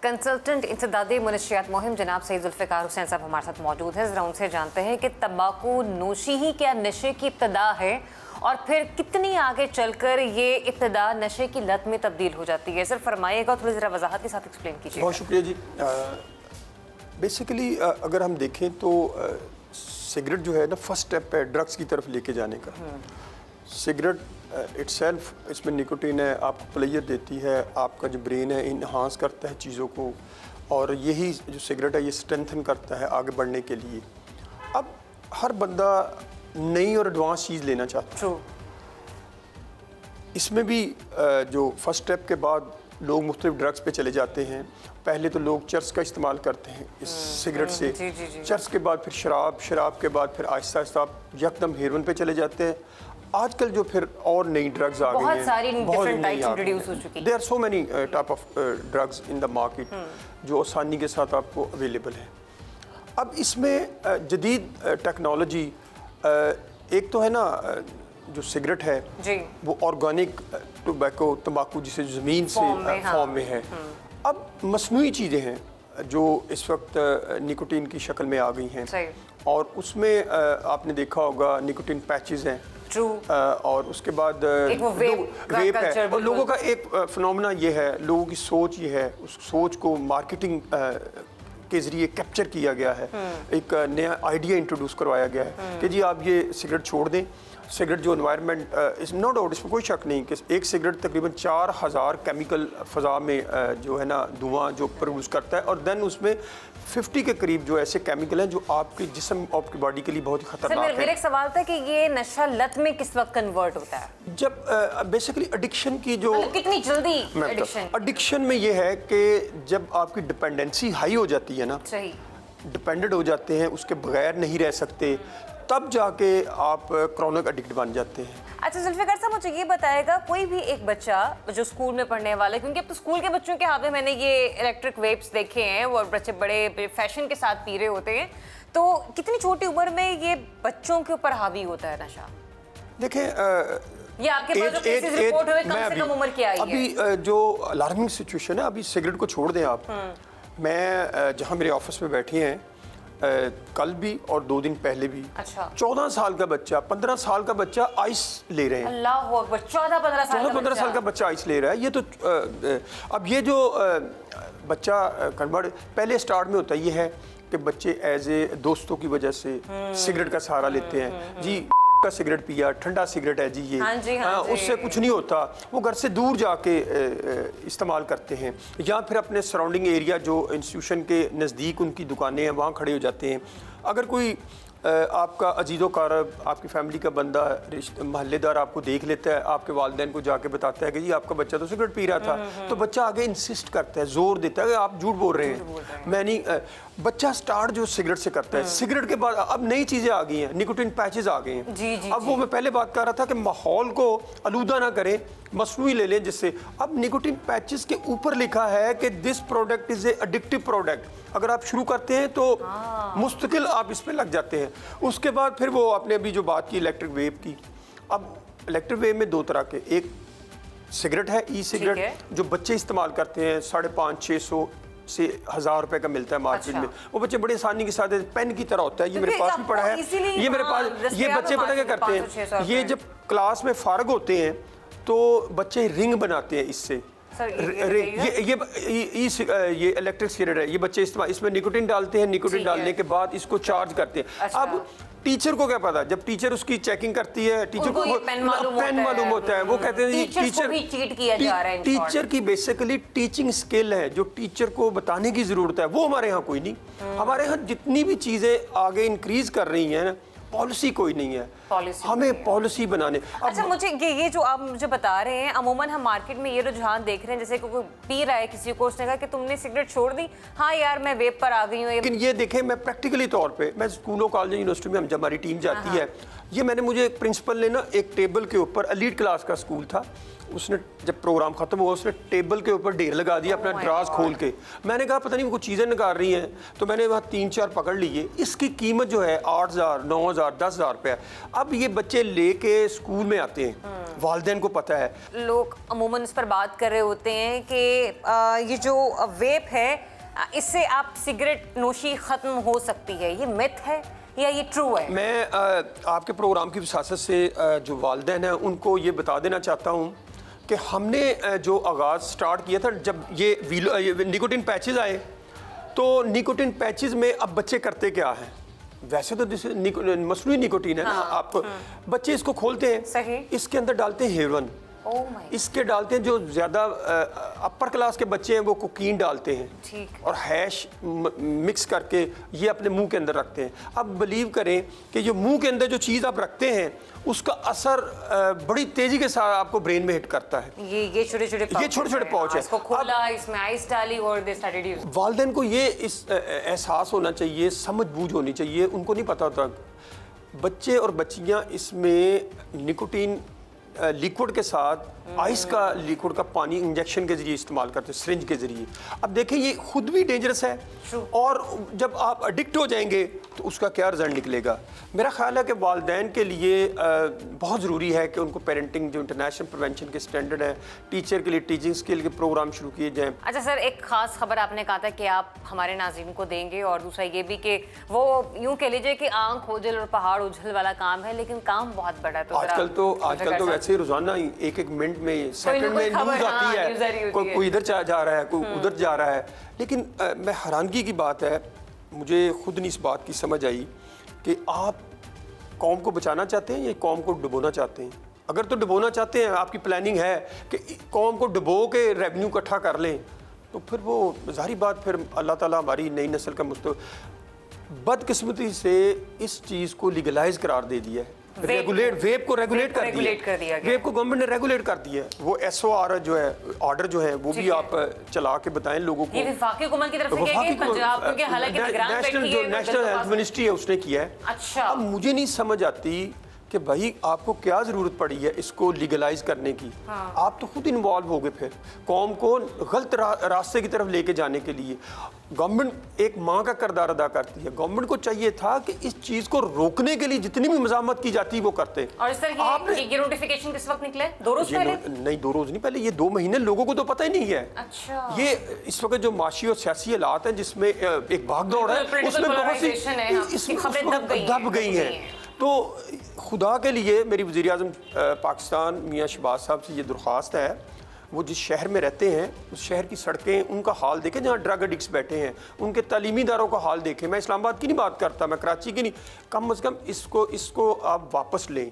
Consultant इंसदादी मुनशियात मुहिम जनाब सईद जुल्फ़िकार हुसैन साहब हमारे साथ मौजूद हैं। ज़रा उनसे जानते हैं कि तंबाकू नोशी ही क्या नशे की इब्तदा है और फिर कितनी आगे चलकर ये इब्तदा नशे की लत में तब्दील हो जाती है। सर फरमाइएगा, थोड़ी ज़रा वजाहत के साथ एक्सप्लेन कीजिए। बहुत शुक्रिया जी। बेसिकली अगर हम देखें तो सिगरेट जो है ना फर्स्ट स्टेप है ड्रग्स की तरफ लेके जाने का। सिगरेट इटसेल्फ इसमें निकोटीन है, आपको प्लेजर देती है, आपका जो ब्रेन है इन्हांस करता है चीज़ों को, और यही जो सिगरेट है ये स्ट्रेंथन करता है आगे बढ़ने के लिए। अब हर बंदा नई और एडवांस चीज़ लेना चाहता है। इसमें भी जो फर्स्ट स्टेप के बाद लोग मुख्तलिफ ड्रग्स पे चले जाते हैं। पहले तो लोग चर्स का इस्तेमाल करते हैं इस सिगरेट से, चर्स के बाद फिर शराब, शराब के बाद फिर आहिस्ता आहिस्ता आप यकदम हेरोइन पे चले जाते हैं। आजकल जो फिर और नई ड्रग्स आ गई हैं, बहुत सारी डिफरेंट टाइप्स इंट्रोड्यूस हो चुकी हैं। There are so many type of drugs in the market जो आसानी के साथ आपको अवेलेबल है। अब इसमें जदीद टेक्नोलॉजी एक तो है ना जो सिगरेट है जी, वो ऑर्गेनिक टोबैको तंबाकू जिसे ज़मीन से फॉर्म में है। अब मसनूई चीज़ें हैं जो इस वक्त निकोटीन की शक्ल में आ गई हैं, और उसमें आपने देखा होगा निकोटीन पैचेस हैं। और उसके बाद वेप है, और लोगों का एक फिनोमेना ये है, लोगों की सोच ये है, उस सोच को मार्केटिंग के ज़रिए कैप्चर किया गया है। एक नया आइडिया इंट्रोड्यूस करवाया गया है कि जी आप ये सिगरेट छोड़ दें। सिगरेट जो एनवायरनमेंट इस नो डाउट, इसमें कोई शक नहीं कि एक सिगरेट तकरीबन 4000 केमिकल फ़ज़ा में जो है ना धुआं जो प्रोड्यूस करता है, और देन उसमें 50 के करीब जो ऐसे केमिकल हैं जो आपके जिस्म, आपकी बॉडी के लिए बहुत ही खतरनाक है। मेरा एक सवाल था कि ये नशा लत में किस वक्त कन्वर्ट होता है? जब बेसिकली एडिक्शन की जो कितनी जल्दी एडिक्शन में ये है कि जब आपकी डिपेंडेंसी हाई हो जाती है ना, सही डिपेंडेंट हो जाते हैं, उसके बगैर नहीं रह सकते, तब जाके आप क्रॉनिक एडिक्ट बन जाते हैं। अच्छा जुल्फ़िकार साहब, मुझे ये बताएगा, कोई भी एक बच्चा जो स्कूल में पढ़ने वाला है, क्योंकि अब तो स्कूल के बच्चों के हाथ में मैंने ये इलेक्ट्रिक वेप्स देखे हैं, वो बच्चे बड़े फैशन के साथ पी रहे होते हैं, तो कितनी छोटी उम्र में ये बच्चों के ऊपर हावी होता है नशा? देखें ये आपके पास जो केसेस रिपोर्ट हुए कम से कम उम्र की आई है? अभी जो अलार्मिंग सिचुएशन है, अभी सिगरेट को छोड़ दें आप, मैं जहाँ मेरे ऑफिस में बैठे हैं कल भी और 2 दिन पहले भी, अच्छा 14 साल का बच्चा, 15 साल का बच्चा आइस ले रहे हैं। अल्लाह अकबर, 14-15 साल का बच्चा आइस ले रहा है। ये तो अब ये जो बच्चा कन्वर्ट पहले स्टार्ट में होता है, ये है कि बच्चे एज ए दोस्तों की वजह से सिगरेट का सहारा लेते हैं। जी का सिगरेट पिया, ठंडा सिगरेट है जी ये, उससे कुछ नहीं होता, वो घर से दूर जाके इस्तेमाल करते हैं, या फिर अपने सराउंडिंग एरिया जो इंस्टीट्यूशन के नज़दीक उनकी दुकानें हैं वहाँ खड़े हो जाते हैं। अगर कोई आपका अजीज़ो कारब, आपकी फैमिली का बंदा, महल्लेदार आपको देख लेता है, आपके वालिदैन को जाके बताता है कि जी आपका बच्चा तो सिगरेट पी रहा था, तो बच्चा आगे इंसिस्ट करता है, जोर देता है कि आप झूठ बोल रहे हैं, मैं नहीं। बच्चा स्टार्ट जो सिगरेट से करता है, सिगरेट के बाद अब नई चीज़ें आ गई हैं, निकोटीन पैचेस आ गए हैं। अब वो मैं पहले बात कर रहा था कि माहौल को आलूदा ना करें, मसनूई ले लें जिससे, अब निकोटीन पैचेस के ऊपर लिखा है कि this product is a addictive product. अगर आप शुरू करते हैं तो मुस्तकिल आप इस पर लग जाते हैं। उसके बाद फिर वो आपने अभी जो बात की इलेक्ट्रिक वेव की, अब इलेक्ट्रिक वेव में 2 तरह के, एक सिगरेट है ई सिगरेट जो बच्चे इस्तेमाल करते हैं, 550-600 से 1000 रुपए का मिलता है मार्केट में। वो बच्चे बड़े आसानी के साथ पेन की तरह होता है, ये मेरे पास भी पड़ा है, ये मेरे पास, ये बच्चे पता क्या करते हैं, ये जब क्लास में फारग होते हैं तो बच्चे रिंग बनाते हैं इससे। ये इलेक्ट्रिक सिगरेट है, ये बच्चे इस्तेमाल, इसमें निकोटीन डालते हैं, निकोटीन डालने के बाद इसको चार्ज करते हैं। अब टीचर को क्या पता, जब टीचर उसकी चेकिंग करती है, टीचर को पेन मालूम होता है, वो कहते हैं टीचर की बेसिकली टीचिंग स्किल है जो टीचर को बताने की जरूरत है, वो हमारे यहाँ कोई नहीं। हमारे यहाँ जितनी भी चीजें आगे इंक्रीज कर रही हैं, पॉलिसी कोई नहीं है, हमें पॉलिसी बनाने। अच्छा मुझे ये जो आप मुझे बता रहे हैं, अमूमन हम मार्केट में ये रुझान देख रहे हैं, जैसे कोई पी रहा है, किसी को उसने कहा कि तुमने सिगरेट छोड़ दी, हाँ यार मैं वेप पर आ गई हूँ। लेकिन ये देखें, मैं प्रैक्टिकली तौर पे, मैं स्कूलों कॉलेज यूनिवर्सिटी में जब हमारी टीम जाती है, ये मैंने मुझे एक प्रिंसिपल ने ना एक टेबल के ऊपर, एलीट क्लास का स्कूल था, उसने जब प्रोग्राम खत्म हुआ उसने टेबल के ऊपर ढेर लगा दिया अपना ड्राज खोल के। मैंने कहा पता नहीं वो कुछ चीज़ें निकाल रही हैं, तो मैंने वहाँ 3-4 पकड़ लिए। इसकी कीमत जो है 8,000, 9,000, 10,000 रुपया। अब ये बच्चे लेके स्कूल में आते हैं, वालिदैन को पता है। लोग अमूमन इस पर बात कर रहे होते हैं कि ये जो वेप है इससे आप सिगरेट नोशी खत्म हो सकती है, ये मिथ है या ये ट्रू है? मैं आपके प्रोग्राम की विसासत से जो वालिदैन हैं उनको ये बता देना चाहता हूँ कि हमने जो आगाज़ स्टार्ट किया था जब ये निकोटिन पैचेस आए, तो निकोटिन पैचेस में अब बच्चे करते क्या हैं? वैसे तो मसनूई निकोटीन है ना, आप बच्चे इसको खोलते हैं, सही। इसके अंदर डालते हैं हेरोइन, इसके डालते हैं। जो ज़्यादा अपर क्लास के बच्चे हैं वो कोकीन डालते हैं और हैश मिक्स करके ये अपने मुंह के अंदर रखते हैं। अब बिलीव करें कि जो मुंह के अंदर जो चीज़ आप रखते हैं उसका असर बड़ी तेजी के साथ आपको ब्रेन में हिट करता है। ये छोटे-छोटे पाउच है। इसको खोला, इसमें आइस डाली और दे स्टार्टेड यूजिंग। वालिदैन को ये इस एहसास होना चाहिए, समझ बूझ होनी चाहिए। उनको नहीं पता होता, बच्चे और बच्चियाँ इसमें निकोटीन लिक्विड के साथ आइस का लिक्विड का पानी इंजेक्शन के जरिए इस्तेमाल करते हैं, सिरिंज के जरिए। अब देखें ये खुद भी डेंजरस है और जब आप एडिक्ट हो जाएंगे तो उसका क्या रिजल्ट निकलेगा। मेरा ख्याल है कि वालिदैन के लिए बहुत ज़रूरी है कि उनको पेरेंटिंग जो इंटरनेशनल प्रिवेंशन के स्टैंडर्ड हैं, टीचर के लिए टीचिंग स्किल के प्रोग्राम शुरू किए जाएँ। अच्छा सर, एक खास खबर आपने कहा था कि आप हमारे नाज़रीन को देंगे, और दूसरा ये भी कि वो यूँ कह लीजिए कि आंख ओझल और पहाड़ उछल वाला काम है, लेकिन काम बहुत बड़ा है। तो आजकल तो वैसे ही रोजाना एक मिनट में, सेकंड में न्यूज़ आती है, कोई इधर जा रहा है, कोई उधर जा रहा है। लेकिन मैं हैरानगी की बात है, मुझे खुद नहीं इस बात की समझ आई कि आप कौम को बचाना चाहते हैं या कौम को डुबोना चाहते हैं। अगर तो डुबोना चाहते हैं, आपकी प्लानिंग है कि कौम को डुबो के रेवेन्यू इकट्ठा कर लें, तो फिर वो ज़ाहिर बात, फिर अल्लाह ताला हमारी नई नस्ल का बदकिस्मती से इस चीज़ को लीगलाइज करार दे दिया है। वेप को रेगुलेट कर दिया। वेप को गवर्नमेंट ने रेगुलेट कर दिया। वो SOR जो है, ऑर्डर जो है, वो भी आप चला के बताएं लोगों को। ये वफाकी हुकूमत की तरफ से किया गया, पंजाब क्योंकि हालांकि नेशनल हेल्थ मिनिस्ट्री है उसने किया है। अच्छा, अब मुझे नहीं समझ आती कि भाई आपको क्या ज़रूरत पड़ी है इसको लीगलाइज करने की। आप तो खुद इन्वॉल्व हो गए फिर कौम को गलत रास्ते की तरफ लेके जाने के लिए। गवर्नमेंट एक माँ का किरदार अदा करती है। गवर्नमेंट को चाहिए था कि इस चीज़ को रोकने के लिए जितनी भी मज़ामत की जाती है वो करते। और इस तरह ये नोटिफिकेशन किस वक्त निकले? 2 रोज पहले? नहीं, 2 रोज नहीं पहले, ये 2 महीने लोगों को तो पता ही नहीं है। अच्छा। ये इस वक्त जो माशी और सियासी हालात हैं जिसमें एक भागदौड़ है, उसमें बहुत सी दब गई हैं। तो खुदा के लिए मेरी वज़ीर आज़म पाकिस्तान मियाँ शहबाज साहब से ये दरख्वास्त है, वो जिस शहर में रहते हैं उस शहर की सड़कें, उनका हाल देखें, जहाँ ड्रग एडिक्ट्स बैठे हैं, उनके तालीमी इदारों का हाल देखें। मैं इस्लामाबाद की नहीं बात करता, मैं कराची की नहीं, कम अज़ कम इसको आप वापस लें।